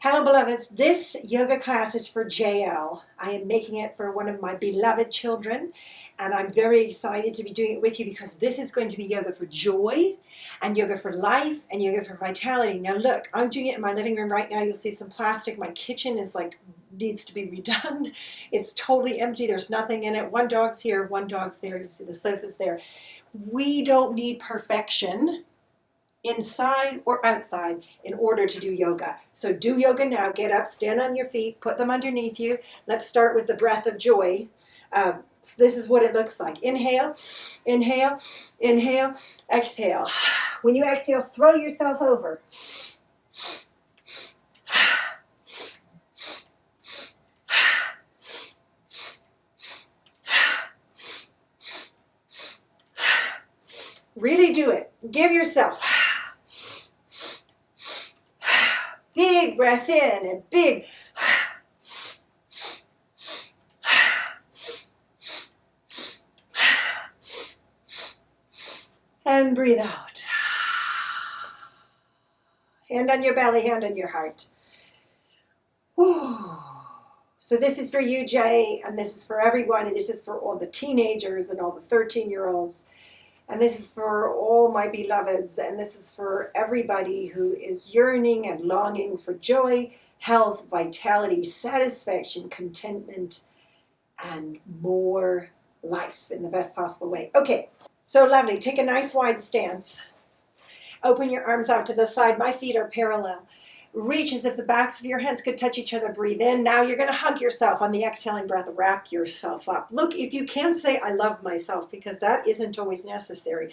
Hello, beloveds. This yoga class is for Jael. I am making it for one of my beloved children, and I'm very excited to be doing it with you because this is going to be yoga for joy and yoga for life and yoga for vitality. Now, look, I'm doing it in my living room right now. You'll see some plastic. My kitchen is needs to be redone. It's totally empty. There's nothing in it. One dog's here, one dog's there. You see the sofa's there. We don't need perfection inside or outside in order to do yoga. So do yoga now. Get up, stand on your feet, put them underneath you. Let's start with the breath of joy. So this is what it looks like. Inhale, inhale, inhale, exhale. When you exhale, throw yourself over. Really do it. Give yourself big breath in and big and breathe out. Hand on your belly, hand on your heart. Whew. So this is for you, Jay, and this is for everyone, and this is for all the teenagers and all the 13-year-olds. And this is for all my beloveds, and this is for everybody who is yearning and longing for joy, health, vitality, satisfaction, contentment, and more life in the best possible way. Okay, so lovely. Take a nice wide stance. Open your arms out to the side. My feet are parallel. Reach as if the backs of your hands could touch each other. Breathe in. Now you're going to hug yourself. On the exhaling breath, wrap yourself up. Look, if you can say, I love myself, because that isn't always necessary.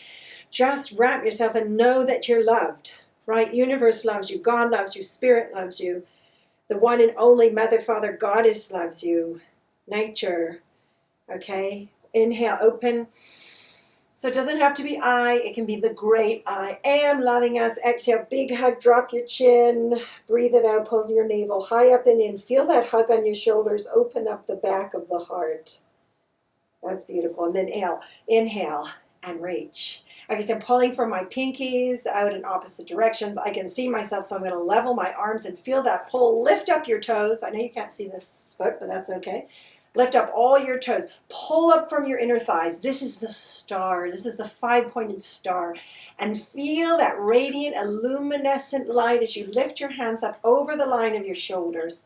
Just wrap yourself and know that you're loved, right? Universe loves you. God loves you. Spirit loves you. The one and only Mother, Father, Goddess loves you. Nature, okay? Inhale, open. So it doesn't have to be I, it can be the great I am loving us. Exhale, big hug, drop your chin. Breathe it out, pull your navel high up and in. Feel that hug on your shoulders, open up the back of the heart. That's beautiful. And then inhale and reach. Okay, so I'm pulling from my pinkies out in opposite directions. I can see myself, so I'm going to level my arms and feel that pull. Lift up your toes. I know you can't see this foot, but that's okay. Lift up all your toes. Pull up from your inner thighs. This is the star. This is the 5-pointed star. And feel that radiant, luminescent light as you lift your hands up over the line of your shoulders.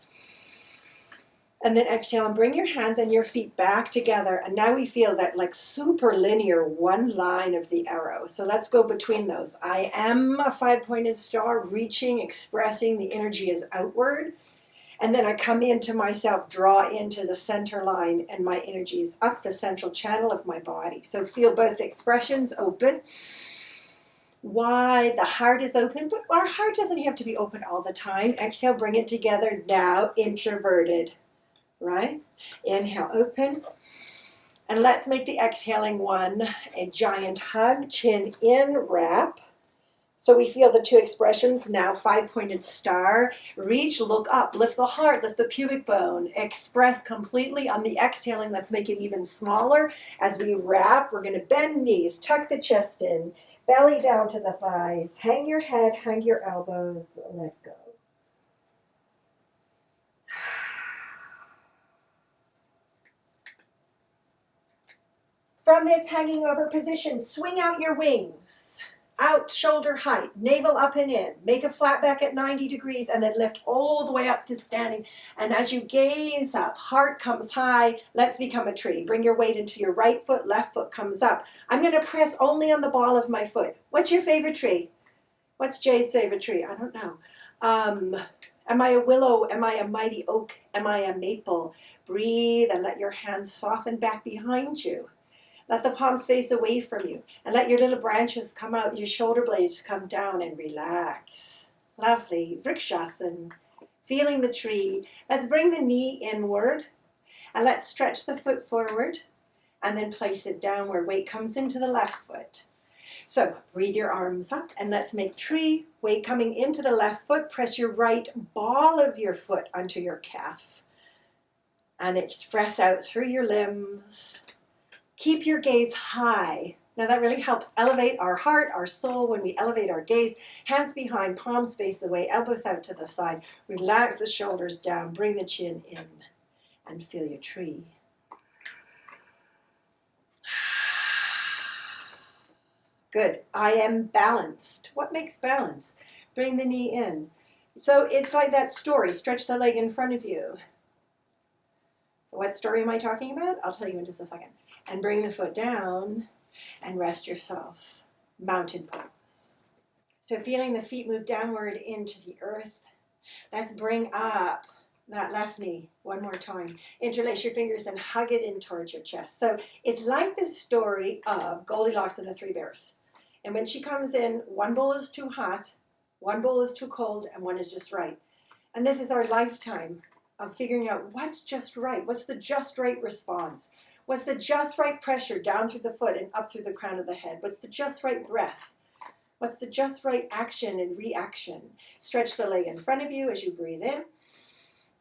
And then exhale and bring your hands and your feet back together. And now we feel that like super linear one line of the arrow. So let's go between those. I am a 5-pointed star, reaching, expressing. The energy is outward. And then I come into myself, draw into the center line, and my energy is up the central channel of my body. So feel both expressions open. Wide, the heart is open, but our heart doesn't have to be open all the time. Exhale, bring it together. Now, introverted, right? Inhale, open. And let's make the exhaling one a giant hug, chin in, wrap. So we feel the two expressions, now 5-pointed star. Reach, look up, lift the heart, lift the pubic bone. Express completely on the exhaling. Let's make it even smaller. As we wrap, we're going to bend knees, tuck the chest in, belly down to the thighs. Hang your head, hang your elbows, let go. From this hanging over position, swing out your wings. Out, shoulder height, navel up and in. Make a flat back at 90 degrees and then lift all the way up to standing. And as you gaze up, heart comes high. Let's become a tree. Bring your weight into your right foot, left foot comes up. I'm going to press only on the ball of my foot. What's your favorite tree? What's Jay's favorite tree? I don't know. Am I a willow? Am I a mighty oak? Am I a maple? Breathe and let your hands soften back behind you. Let the palms face away from you. And let your little branches come out, your shoulder blades come down and relax. Lovely. Vrikshasana. Feeling the tree. Let's bring the knee inward. And let's stretch the foot forward. And then place it down where weight comes into the left foot. So breathe your arms up. And let's make tree. Weight coming into the left foot. Press your right ball of your foot onto your calf. And express out through your limbs. Keep your gaze high Now that really helps elevate our heart, our soul, when we elevate our gaze. Hands behind, palms face away, elbows out to the side. Relax the shoulders down, bring the chin in, and feel your tree. Good. I am balanced. What makes balance? Bring the knee in. So it's like that story, stretch the leg in front of you. What story am I talking about? I'll tell you in just a second. And bring the foot down and rest yourself. Mountain pose. So feeling the feet move downward into the earth. Let's bring up that left knee one more time. Interlace your fingers and hug it in towards your chest. So it's like the story of Goldilocks and the Three Bears. And when she comes in, one bowl is too hot, one bowl is too cold, and one is just right. And this is our lifetime of figuring out what's just right. What's the just right response? What's the just right pressure down through the foot and up through the crown of the head? What's the just right breath? What's the just right action and reaction? Stretch the leg in front of you as you breathe in.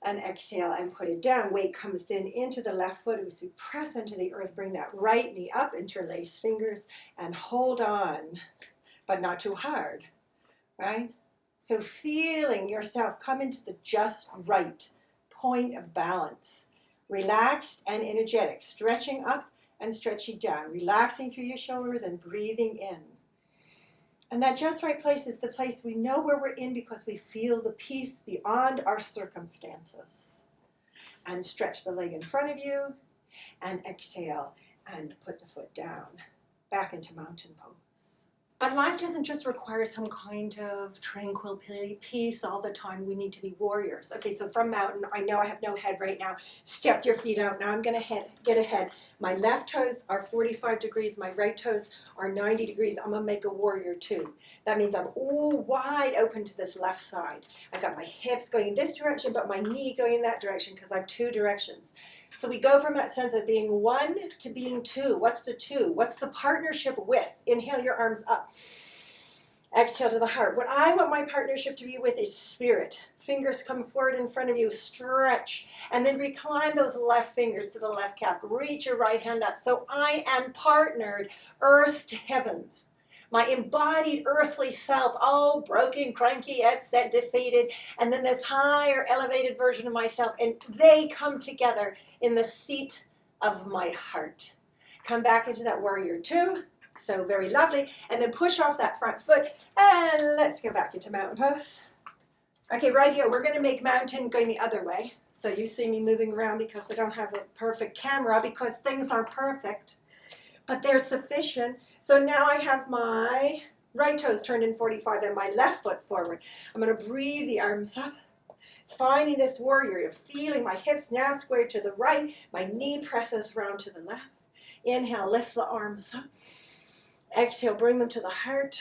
And exhale and put it down. Weight comes in into the left foot as we press into the earth. Bring that right knee up, interlace fingers, and hold on, but not too hard, right? So feeling yourself come into the just right point of balance. Relaxed and energetic, stretching up and stretching down, relaxing through your shoulders and breathing in. And that just right place is the place we know where we're in because we feel the peace beyond our circumstances. And stretch the leg in front of you and exhale and put the foot down. Back into mountain pose. But life doesn't just require some kind of tranquil peace all the time. We need to be warriors. Okay, so from mountain, I know I have no head right now. Step your feet out. Now I'm going to get ahead. My left toes are 45 degrees. My right toes are 90 degrees. I'm going to make a warrior two. That means I'm all wide open to this left side. I got my hips going in this direction, but my knee going in that direction because I have two directions. So we go from that sense of being one to being two. What's the two? What's the partnership with? Inhale your arms up. Exhale to the heart. What I want my partnership to be with is spirit. Fingers come forward in front of you. Stretch. And then recline those left fingers to the left calf. Reach your right hand up. So I am partnered earth to heaven. My embodied earthly self, all broken, cranky, upset, defeated, and then this higher elevated version of myself, and they come together in the seat of my heart. Come back into that warrior two, so very lovely, and then push off that front foot, and let's go back into mountain pose. Okay, right here, we're going to make mountain going the other way. So you see me moving around because I don't have a perfect camera, because things aren't perfect. But they're sufficient. So now I have my right toes turned in 45 and my left foot forward. I'm going to breathe the arms up, finding this warrior. You're feeling my hips now squared to the right. My knee presses round to the left. Inhale, lift the arms up. Exhale, bring them to the heart.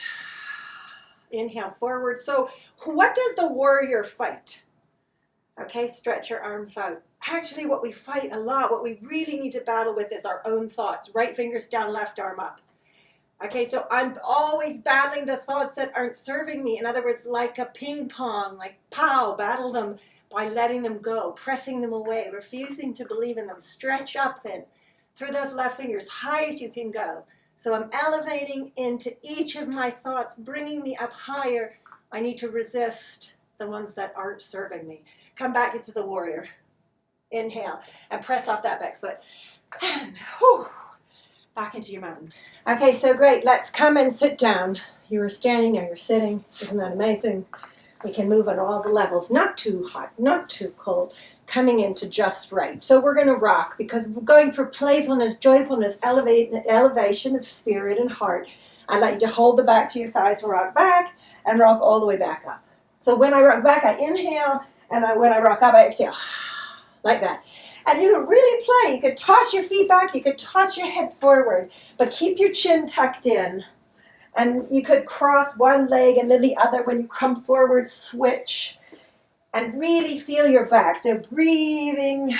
Inhale, forward. So what does the warrior fight? Okay, stretch your arms out. Actually, what we fight a lot, what we really need to battle with is our own thoughts. Right fingers down, left arm up. Okay, so I'm always battling the thoughts that aren't serving me. In other words, like a ping pong, like pow, battle them by letting them go, pressing them away, refusing to believe in them. Stretch up then through those left fingers, high as you can go. So I'm elevating into each of my thoughts, bringing me up higher. I need to resist the ones that aren't serving me. Come back into the warrior. Inhale and press off that back foot. And whew, back into your mountain. Okay, so great. Let's come and sit down. You were standing, now you're sitting. Isn't that amazing? We can move on all the levels. Not too hot, not too cold. Coming into just right. So we're going to rock because we're going for playfulness, joyfulness, elevation of spirit and heart. I'd like you to hold the back to your thighs, rock back, and rock all the way back up. So when I rock back, I inhale, and when I rock up, I exhale. Like that. And you can really play. You could toss your feet back. You could toss your head forward. But keep your chin tucked in. And you could cross one leg and then the other. When you come forward, switch. And really feel your back. So breathing.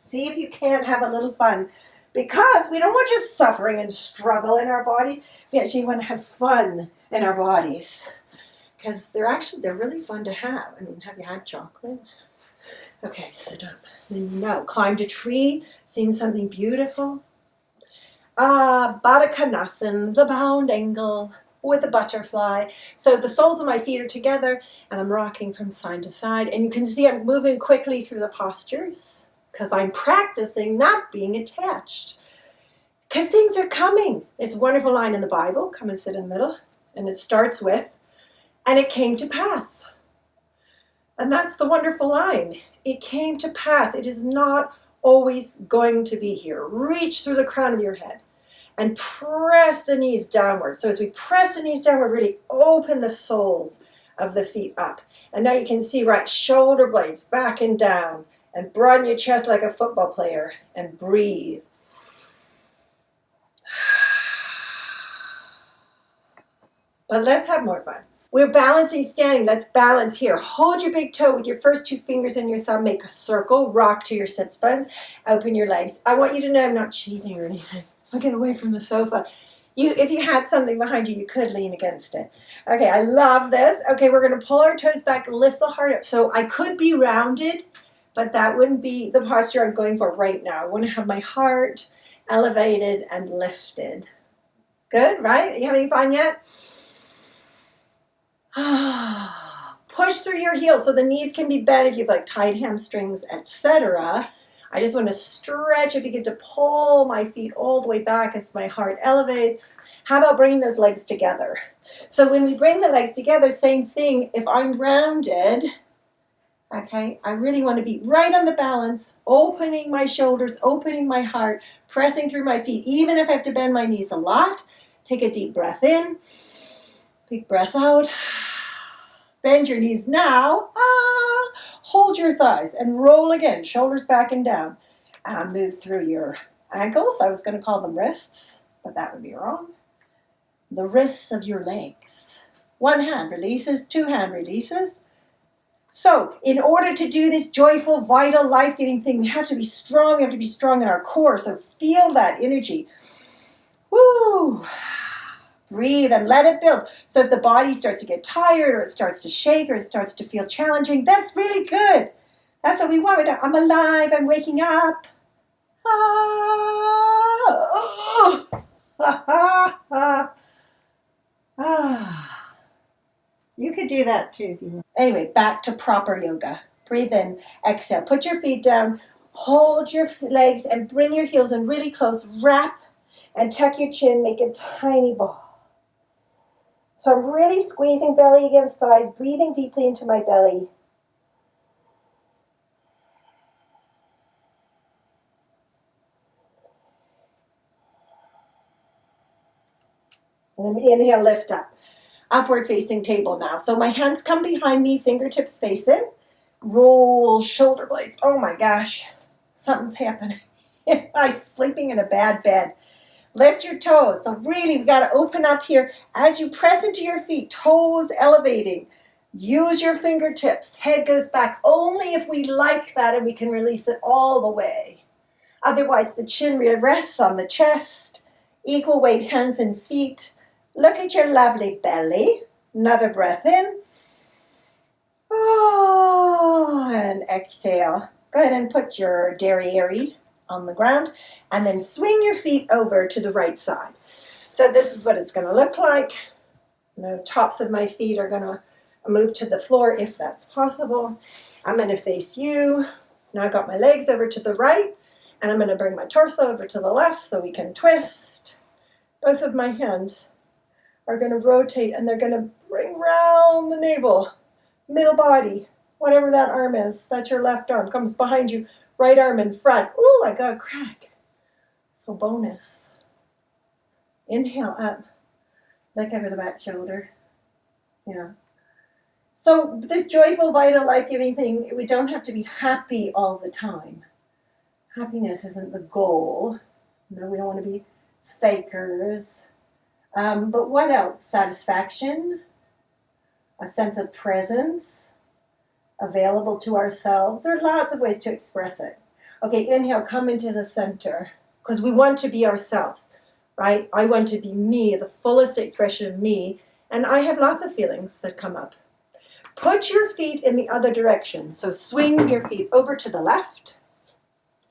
See if you can't have a little fun. Because we don't want just suffering and struggle in our bodies. We actually want to have fun in our bodies. Because they're really fun to have. I mean, have you had chocolate? Okay, sit up. Then climbed a tree, seen something beautiful. Baddha Konasana, the bound angle with the butterfly. So the soles of my feet are together and I'm rocking from side to side. And you can see I'm moving quickly through the postures because I'm practicing not being attached. Because things are coming. There's a wonderful line in the Bible, come and sit in the middle. And it starts with, and it came to pass. And that's the wonderful line. It came to pass. It is not always going to be here. Reach through the crown of your head and press the knees downward. So as we press the knees downward, really open the soles of the feet up. And now you can see, right, shoulder blades back and down. And broaden your chest like a football player. And breathe. But let's have more fun. We're balancing standing. Let's balance here. Hold your big toe with your first two fingers and your thumb. Make a circle. Rock to your sit bones. Open your legs. I want you to know I'm not cheating or anything. I'll get away from the sofa. If you had something behind you, you could lean against it. Okay, I love this. Okay, we're going to pull our toes back, lift the heart up. So I could be rounded, but that wouldn't be the posture I'm going for right now. I want to have my heart elevated and lifted. Good, right? Are you having fun yet? Push through your heels so the knees can be bent if you've like tight hamstrings, etc. I just want to stretch and begin to pull my feet all the way back as my heart elevates. How about bringing those legs together? So when we bring the legs together, same thing. If I'm rounded, okay, I really want to be right on the balance, opening my shoulders, opening my heart, pressing through my feet, even if I have to bend my knees a lot. Take a deep breath in. Big breath out. Bend your knees now. Hold your thighs and roll again. Shoulders back and down. Move through your ankles. I was going to call them wrists, but that would be wrong. The wrists of your legs. One hand releases, two hand releases. So in order to do this joyful, vital, life-giving thing, we have to be strong. We have to be strong in our core. So feel that energy. Woo! Breathe and let it build. So if the body starts to get tired or it starts to shake or it starts to feel challenging, that's really good. That's what we want. I'm alive. I'm waking up. You could do that too if you want. Anyway, back to proper yoga. Breathe in, exhale. Put your feet down. Hold your legs and bring your heels in really close. Wrap and tuck your chin. Make a tiny ball. So I'm really squeezing belly against thighs, breathing deeply into my belly. And then inhale, lift up. Upward facing table now. So my hands come behind me, fingertips facing. Roll shoulder blades. Oh my gosh, something's happening. I'm sleeping in a bad bed. Lift your toes. So really, we've got to open up here. As you press into your feet, toes elevating. Use your fingertips. Head goes back only if we like that and we can release it all the way. Otherwise, the chin rests on the chest. Equal weight hands and feet. Look at your lovely belly. Another breath in. And exhale. Go ahead and put your derriere on the ground, and then swing your feet over to the right side. So this is what it's going to look like. The tops of my feet are going to move to the floor if that's possible. I'm going to face you. Now I've got my legs over to the right, and I'm going to bring my torso over to the left so we can twist. Both of my hands are going to rotate, and they're going to bring round the navel, middle body, whatever that arm is. That's your left arm. Comes behind you. Right arm in front. Ooh, I got a crack. So bonus. Inhale up. Look over the back shoulder. Yeah. So this joyful, vital, life-giving thing, we don't have to be happy all the time. Happiness isn't the goal. No, we don't want to be fakers. But what else? Satisfaction. A sense of presence. Available to ourselves. There are lots of ways to express it. Okay, inhale, come into the center, because we want to be ourselves, right? I want to be me, the fullest expression of me, and I have lots of feelings that come up. Put your feet in the other direction. So swing your feet over to the left.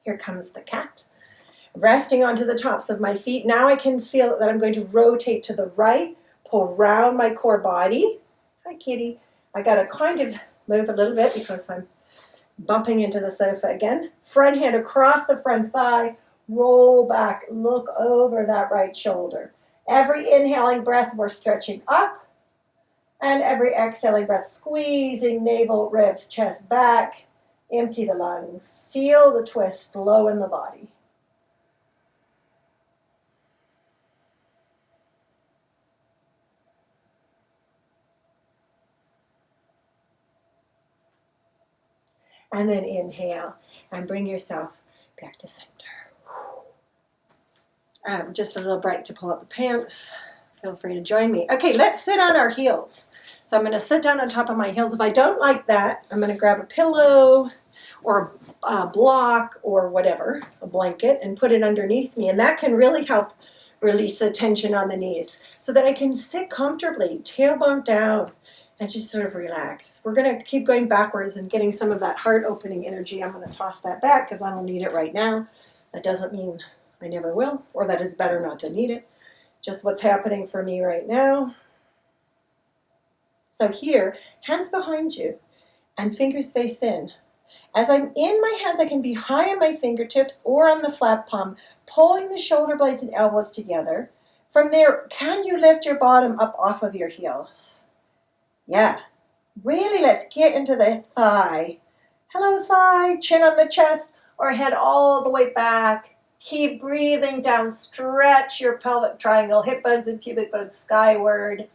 Here comes the cat. resting onto the tops of my feet. Now I can feel that I'm going to rotate to the right, pull round my core body. Hi, kitty. I got to kind of move a little bit because I'm bumping into the sofa again. Front hand across the front thigh, roll back, look over that right shoulder. Every inhaling breath, we're stretching up, and every exhaling breath, squeezing navel, ribs, chest back, empty the lungs. Feel the twist low in the body. And then inhale and bring yourself back to center. Just a little break to pull up the pants. Feel free to join me. Okay, let's sit on our heels. So I'm going to sit down on top of my heels. If I don't like that, I'm going to grab a pillow or a block or whatever, a blanket, and put it underneath me. And that can really help release the tension on the knees so that I can sit comfortably, tailbone down, and just sort of relax. We're going to keep going backwards and getting some of that heart opening energy. I'm going to toss that back because I don't need it right now. That doesn't mean I never will, or that it's better not to need it. Just what's happening for me right now. So here, hands behind you and fingers face in. As I'm in my hands, I can be high on my fingertips or on the flat palm, pulling the shoulder blades and elbows together. From there, can you lift your bottom up off of your heels? Yeah, really, let's get into the thigh. Hello, thigh, chin on the chest, or head all the way back. Keep breathing down, stretch your pelvic triangle, hip bones and pubic bones skyward.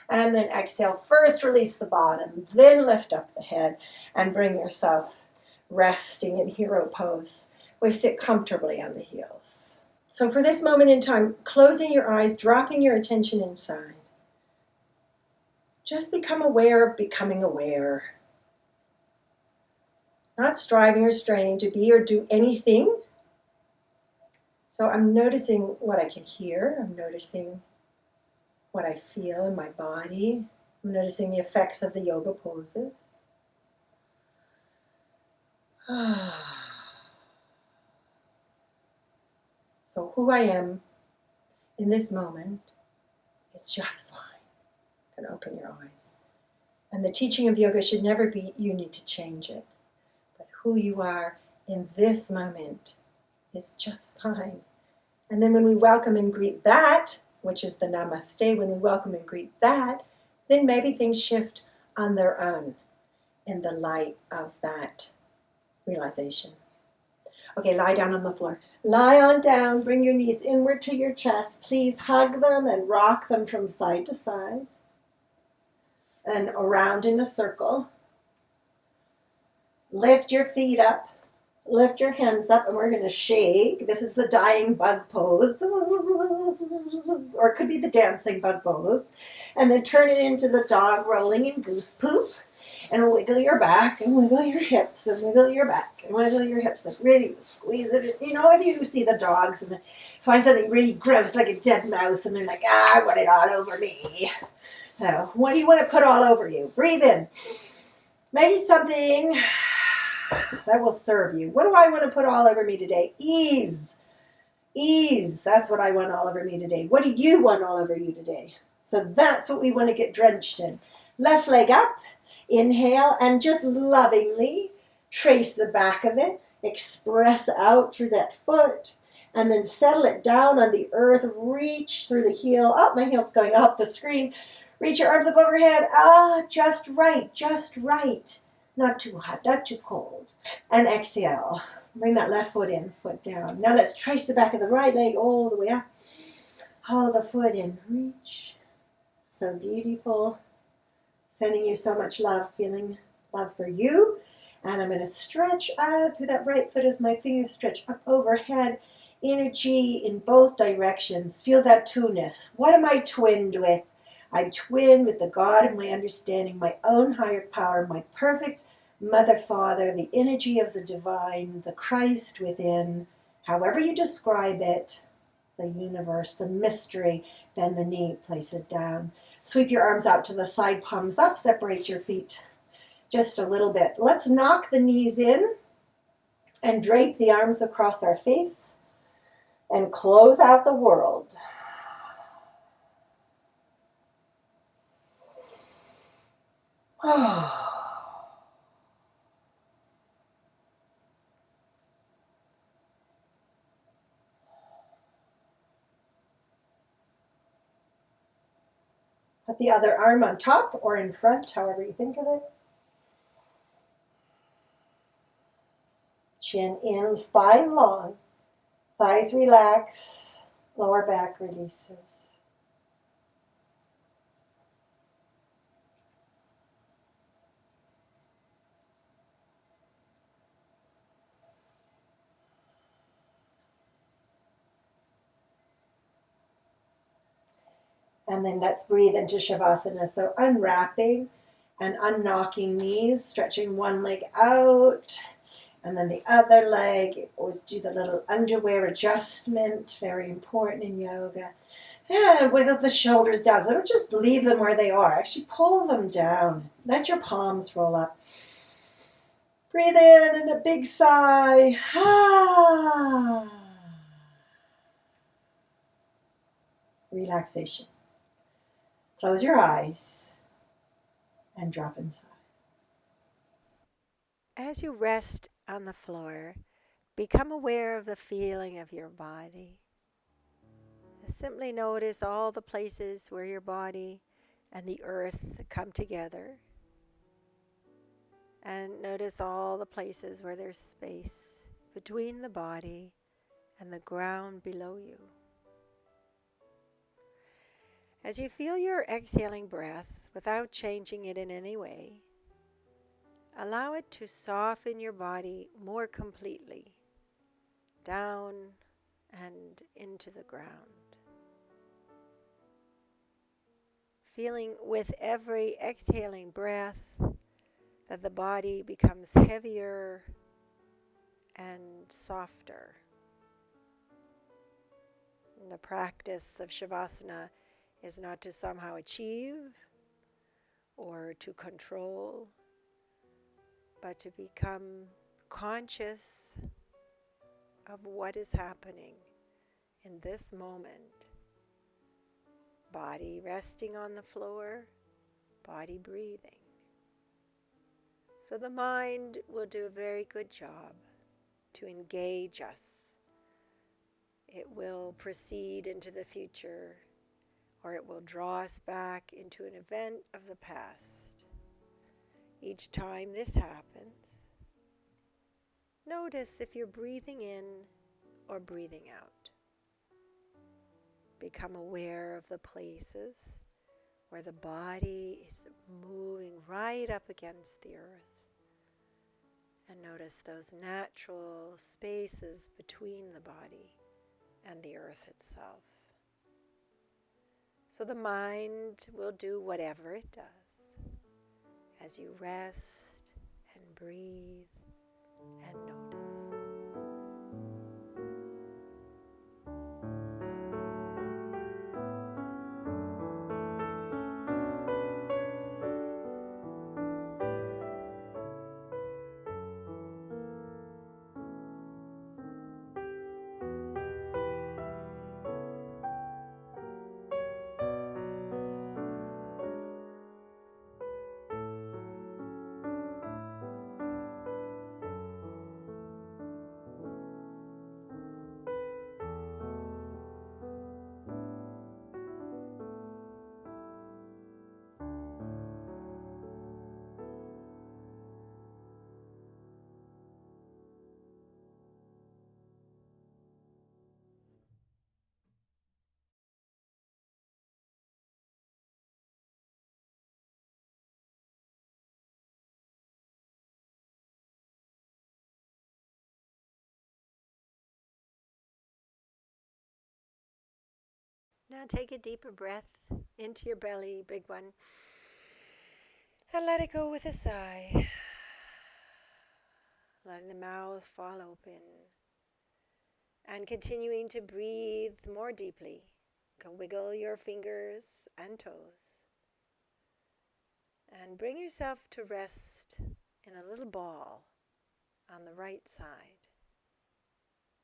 And then exhale, first release the bottom, then lift up the head and bring yourself resting in hero pose. We sit comfortably on the heels. So for this moment in time, closing your eyes, dropping your attention inside. Just become aware of becoming aware. Not striving or straining to be or do anything. So I'm noticing what I can hear. I'm noticing what I feel in my body. I'm noticing the effects of the yoga poses. So who I am in this moment is just fine. And open your eyes. And the teaching of yoga should never be you need to change it. But who you are in this moment is just fine. And then when we welcome and greet that, which is the namaste, when we welcome and greet that, then maybe things shift on their own in the light of that realization. Okay, lie down on the floor. Lie on down, bring your knees inward to your chest. Please hug them and rock them from side to side and around in a circle. Lift your feet up. Lift your hands up, and we're going to shake. This is the dying bug pose, or it could be the dancing bug pose. And then turn it into the dog rolling in goose poop. And wiggle your back, and wiggle your hips, and wiggle your back, and wiggle your hips, and really squeeze it. You know, if you see the dogs and find something really gross, like a dead mouse, and they're like, I want it all over me. So, what do you want to put all over you? Breathe in. Maybe something that will serve you. What do I want to put all over me today? Ease. Ease. That's what I want all over me today. What do you want all over you today? So that's what we want to get drenched in. Left leg up. Inhale and just lovingly trace the back of it. Express out through that foot. And then settle it down on the earth. Reach through the heel. Oh, my heel's going off the screen. Reach your arms up overhead. Just right. Just right. Not too hot, not too cold. And exhale. Bring that left foot in, foot down. Now let's trace the back of the right leg all the way up. Hold the foot in. Reach. So beautiful. Sending you so much love, feeling love for you. And I'm going to stretch out through that right foot as my fingers stretch up overhead. Energy in both directions. Feel that two-ness. What am I twinned with? I'm twinned with the God of my understanding, my own higher power, my perfect Mother, Father, the energy of the divine, the Christ within, however you describe it, the universe, the mystery. Bend the knee, place it down. Sweep your arms out to the side, palms up, separate your feet. just a little bit. Let's knock the knees in and drape the arms across our face and close out the world. Put the other arm on top or in front, however you think of it. Chin in, spine long, thighs relax, lower back releases. And then let's breathe into Shavasana. So unwrapping and unknocking knees, stretching one leg out, and then the other leg. Always do the little underwear adjustment, very important in yoga. And wiggle the shoulders down. So don't just leave them where they are. Actually pull them down. Let your palms roll up. Breathe in and a big sigh. Relaxation. Close your eyes and drop inside. As you rest on the floor, become aware of the feeling of your body. Simply notice all the places where your body and the earth come together. And notice all the places where there's space between the body and the ground below you. As you feel your exhaling breath without changing it in any way, allow it to soften your body more completely, down and into the ground. Feeling with every exhaling breath that the body becomes heavier and softer. And the practice of Shavasana is not to somehow achieve or to control, but to become conscious of what is happening in this moment. Body resting on the floor, body breathing. So the mind will do a very good job to engage us. It will proceed into the future, or it will draw us back into an event of the past. Each time this happens, notice if you're breathing in or breathing out. Become aware of the places where the body is moving right up against the earth. And notice those natural spaces between the body and the earth itself. So the mind will do whatever it does as you rest and breathe and notice. Now take a deeper breath into your belly, big one, and let it go with a sigh. Letting the mouth fall open and continuing to breathe more deeply. You can wiggle your fingers and toes And bring yourself to rest in a little ball on the right side.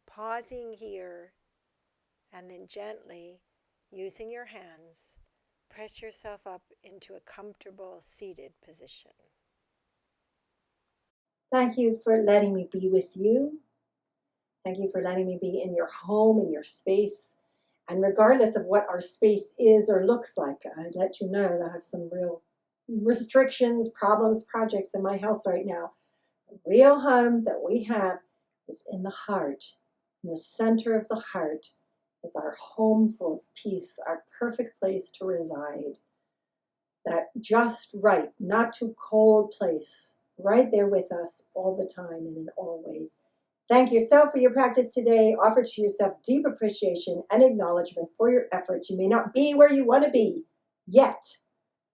Pausing here, and then gently, using your hands, press yourself up into a comfortable seated position. Thank you for letting me be with you. Thank you for letting me be in your home, in your space. And regardless of what our space is or looks like, I'd let you know that I have some real restrictions, problems, projects in my house right now. The real home that we have is in the heart. In the center of the heart is our home full of peace, our perfect place to reside. That just right, not too cold place, right there with us all the time and in all ways. Thank yourself for your practice today. Offer to yourself deep appreciation and acknowledgement for your efforts. You may not be where you want to be yet,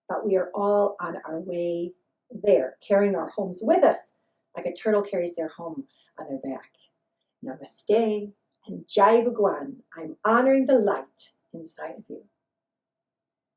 but we are all on our way there, carrying our homes with us like a turtle carries their home on their back. Namaste and Jai Bhagwan. I'm honoring the light inside of you.